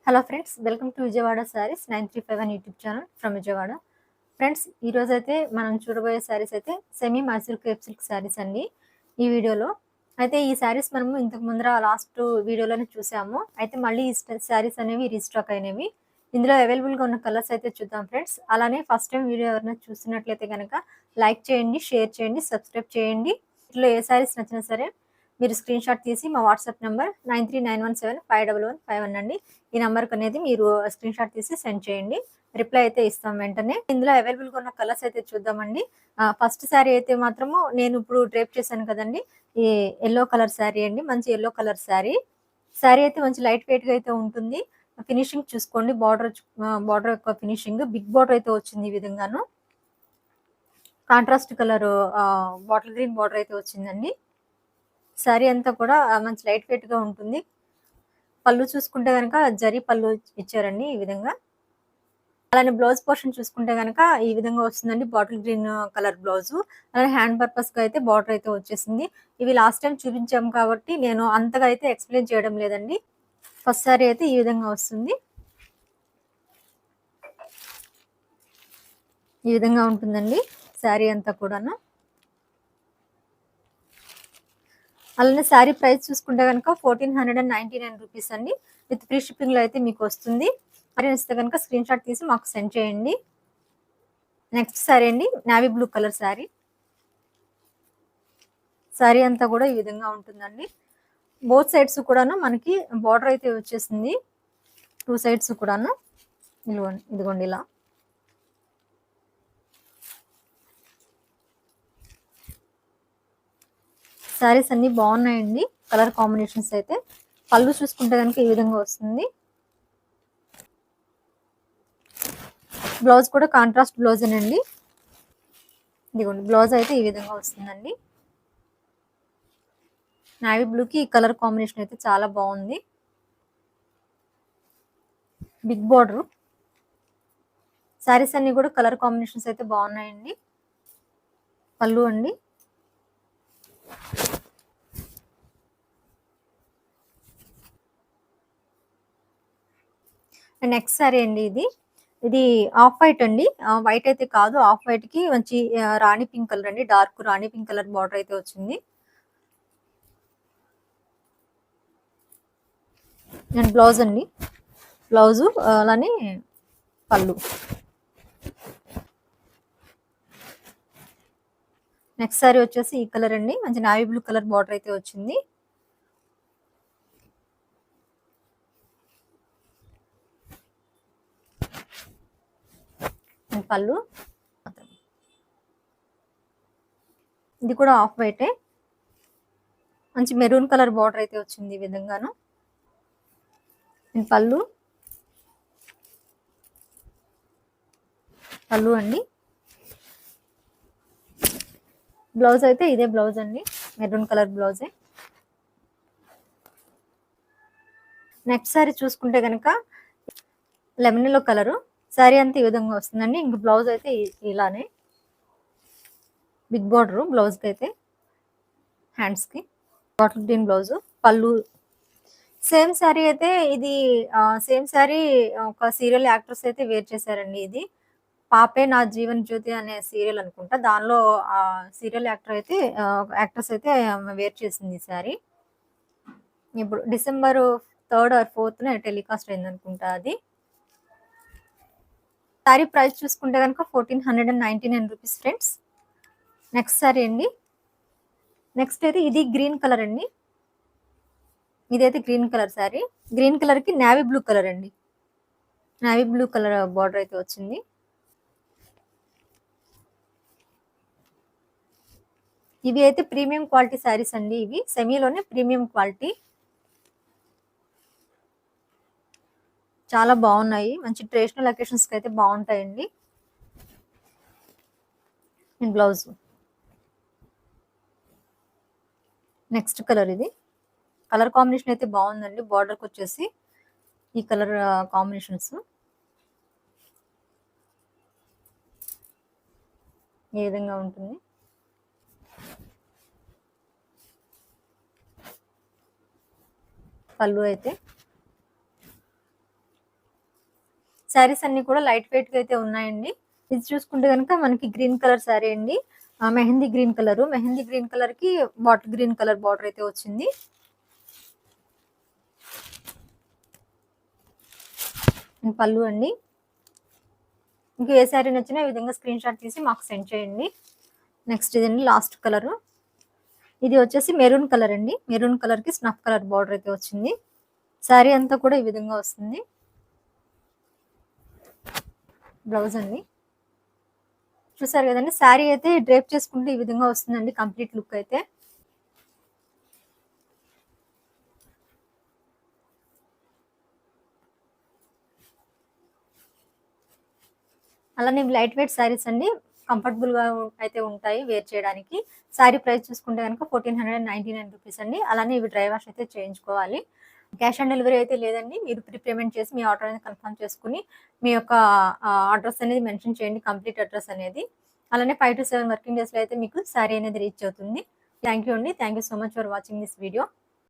Hello friends, welcome to Vijayawada saris 9351 YouTube channel from Vijayawada. Friends, ఈరోజైతే మనం చూడబోయే శారీస్ అయితే semi Mysore crepe silk saris అండి. ఈ వీడియోలో అయితే ఈ శారీస్ మనము ఇంతకు ముందర లాస్ట్ వీడియోలోనే చూసాము. అయితే మళ్ళీ ఈ శారీస్ అనేవి రీస్టాక్ అయినవి. ఇందులో అవైలబుల్గా ఉన్న కలర్స్ అయితే చూద్దాం ఫ్రెండ్స్. అలానే ఫస్ట్ టైం వీడియో ఎవరైనా చూస్తున్నట్లయితే కనుక లైక్ చేయండి, షేర్ చేయండి, సబ్స్క్రైబ్ చేయండి. ఇందులో ఏ శారీస్ నచ్చినా సరే మీరు స్క్రీన్ షాట్ తీసి మా వాట్సాప్ నెంబర్ 9391751151 అండి. ఈ నెంబర్కి అనేది మీరు స్క్రీన్ షాట్ తీసి సెండ్ చేయండి. రిప్లై అయితే ఇస్తాం వెంటనే. ఇందులో అవైలబుల్గా ఉన్న కలర్స్ అయితే చూద్దామండి. ఫస్ట్ శారీ అయితే మాత్రము నేను ఇప్పుడు డ్రేప్ చేశాను కదండి, ఈ ఎల్లో కలర్ శారీ అండి. మంచి ఎల్లో కలర్ శారీ. శారీ అయితే మంచి లైట్ వెయిట్ గా అయితే ఉంటుంది. ఫినిషింగ్ చూసుకోండి, బార్డర్ యొక్క ఫినిషింగ్ బిగ్ బార్డర్ అయితే వచ్చింది. ఈ విధంగాను contrast colour bottle green border అయితే వచ్చిందండి. శారీ అంతా కూడా మంచి లైట్ వెయిట్ గా ఉంటుంది. పళ్ళు చూసుకుంటే కనుక జరీ పళ్ళు ఇచ్చారండి ఈ విధంగా. అలానే బ్లౌజ్ పోర్షన్ చూసుకుంటే కనుక ఈ విధంగా వస్తుందండి, బాటిల్ గ్రీన్ కలర్ బ్లౌజ్. అలానే హ్యాండ్ పర్పస్ గా అయితే బార్డర్ అయితే వచ్చేసింది. ఇవి లాస్ట్ టైం చూపించాము కాబట్టి నేను అంతగా అయితే ఎక్స్ప్లెయిన్ చేయడం లేదండి. ఫస్ట్ సారీ అయితే ఈ విధంగా వస్తుంది. ఈ విధంగా ఉంటుందండి శారీ అంతా కూడాను. అలానే శారీ ప్రైస్ చూసుకుంటే కనుక 1499 రూపీస్ అండి. విత్ ఫ్రీ షిప్పింగ్ లో అయితే మీకు వస్తుంది. మరి వస్తే కనుక స్క్రీన్ షాట్ తీసి మాకు సెండ్ చేయండి. నెక్స్ట్ శారీ అండి, navy blue colour sari. Sari అంతా కూడా ఈ విధంగా ఉంటుందండి. బోత్ సైడ్స్ కూడాను మనకి బార్డర్ అయితే వచ్చేసింది. టూ సైడ్స్ కూడాను ఇదిగోండి ఇలా. శారీస్ అన్ని బాగున్నాయండి, కలర్ కాంబినేషన్స్ అయితే. పళ్ళు చూసుకుంటే కనుక ఈ విధంగా వస్తుంది. బ్లౌజ్ కూడా కాంట్రాస్ట్ బ్లౌజ్ అండి. ఇదిగోండి బ్లౌజ్ అయితే ఈ విధంగా వస్తుందండి. నావీ బ్లూకి ఈ కలర్ కాంబినేషన్ అయితే చాలా బాగుంది. Big border. శారీస్ అన్ని కూడా కలర్ కాంబినేషన్స్ అయితే బాగున్నాయండి. పళ్ళు అండి. నెక్స్ట్ శారీ అండి, ఇది ఆఫ్ వైట్ అండి. వైట్ అయితే కాదు, ఆఫ్ వైట్ కి మంచి రాణి పింక్ కలర్ అండి. డార్క్ రాణి పింక్ కలర్ బార్డర్ అయితే వచ్చింది. అండ్ బ్లౌజ్ అండి, బ్లౌజు అలానే పళ్ళు. నెక్స్ట్ సారీ వచ్చేసి ఈ కలర్ అండి, మంచి నావీ బ్లూ కలర్ బార్డర్ అయితే వచ్చింది. పళ్ళు. ఇది కూడా ఆఫ్ వైటే, మంచి మెరూన్ కలర్ బార్డర్ అయితే వచ్చింది ఈ విధంగాను. పళ్ళు అండి. బ్లౌజ్ అయితే ఇదే బ్లౌజ్ అండి, మెరూన్ కలర్ బ్లౌజే. నెక్స్ట్ సారీ చూసుకుంటే కనుక లెమన్ ఎల్లో కలరు. శారీ అంతా ఈ విధంగా వస్తుందండి. ఇంక బ్లౌజ్ అయితే ఇలానే బిగ్ బార్డర్ బ్లౌజ్ కి అయితే, హ్యాండ్స్ కి బాటిల్ గ్రీన్ బ్లౌజ్. పళ్ళు సేమ్ శారీ అయితే ఇది సేమ్ శారీ ఒక సీరియల్ యాక్ట్రెస్ అయితే వేర్ చేశారండి. ఇది పాపే నా జీవన్ జ్యోతి అనే సీరియల్ అనుకుంటా. దానిలో సీరియల్ యాక్ట్రెస్ అయితే వేర్ చేసింది ఈ శారీ. ఇప్పుడు December 3rd or 4th telecast అయింది అనుకుంటా అది. శారీ ప్రైస్ చూసుకుంటే కనుక 1499 రూపీస్ ఫ్రెండ్స్. నెక్స్ట్ శారీ అండి. నెక్స్ట్ అయితే ఇది గ్రీన్ కలర్ అండి. ఇదైతే green colour sari. Green colour కి నావీ బ్లూ కలర్ అండి. నావీ బ్లూ కలర్ బార్డర్ అయితే వచ్చింది. ఇవి అయితే ప్రీమియం క్వాలిటీ శారీస్ అండి. ఇవి సెమీలోనే ప్రీమియం క్వాలిటీ, చాలా బాగున్నాయి. మంచి ట్రెడిషనల్ అకేషన్స్ కి అయితే బాగుంటాయండి. బ్లౌజ్. నెక్స్ట్ కలర్, ఇది కలర్ కాంబినేషన్ అయితే బాగుందండి. బార్డర్కి వచ్చేసి ఈ కలర్ కాంబినేషన్స్ ఏ విధంగా ఉంటుంది. పళ్ళు అయితే శారీస్ అన్నీ కూడా లైట్ వెయిట్‌గా అయితే ఉన్నాయండి. ఇది చూసుకుంటే గనుక మనకి గ్రీన్ కలర్ శారీ అండి. Mehndi green colour. Mehndi green కలర్‌కి బాటిల్ గ్రీన్ కలర్ బార్డర్ అయితే వచ్చింది. పళ్ళు అండి. మీకు ఏ శారీ నచ్చినా ఈ విధంగా స్క్రీన్‌షాట్ తీసి మాకు సెండ్ చేయండి. నెక్స్ట్ ఇదండి లాస్ట్ కలరు. ఇది వచ్చేసి మెరూన్ కలర్ అండి. మెరూన్ కలర్‌కి స్నఫ్ కలర్ బార్డర్ అయితే వచ్చింది. శారీ అంతా కూడా ఈ విధంగా వస్తుంది. బ్లౌజ్ అండి. చూసారు కదండీ! శారీ అయితే డ్రేప్ చేసుకుంటే ఈ విధంగా వస్తుందండి కంప్లీట్ లుక్ అయితే. అలానే లైట్ వెయిట్ శారీస్ అండి. కంఫర్టబుల్‌గా అయితే ఉంటాయి వేర్ చేయడానికి. శారీ ప్రైస్ చూసుకుంటే గనుక 1499 రూపీస్ అండి. అలానే ఇవి డ్రై వాష్ అయితే చేయించుకోవాలి. క్యాష్ ఆన్ డెలివరీ అయితే లేదండి. మీరు ప్రీ పేమెంట్ చేసి మీ ఆర్డర్ అనేది కన్ఫర్మ్ చేసుకొని, మీ యొక్క అడ్రెస్ అనేది మెన్షన్ చేయండి. కంప్లీట్ అడ్రెస్ అనేది. అలానే 5-7 వర్కింగ్ డేస్‌లో అయితే మీకు శారీ అనేది రీచ్ అవుతుంది. థాంక్ యూ అండి. Thank you so much for watching this video.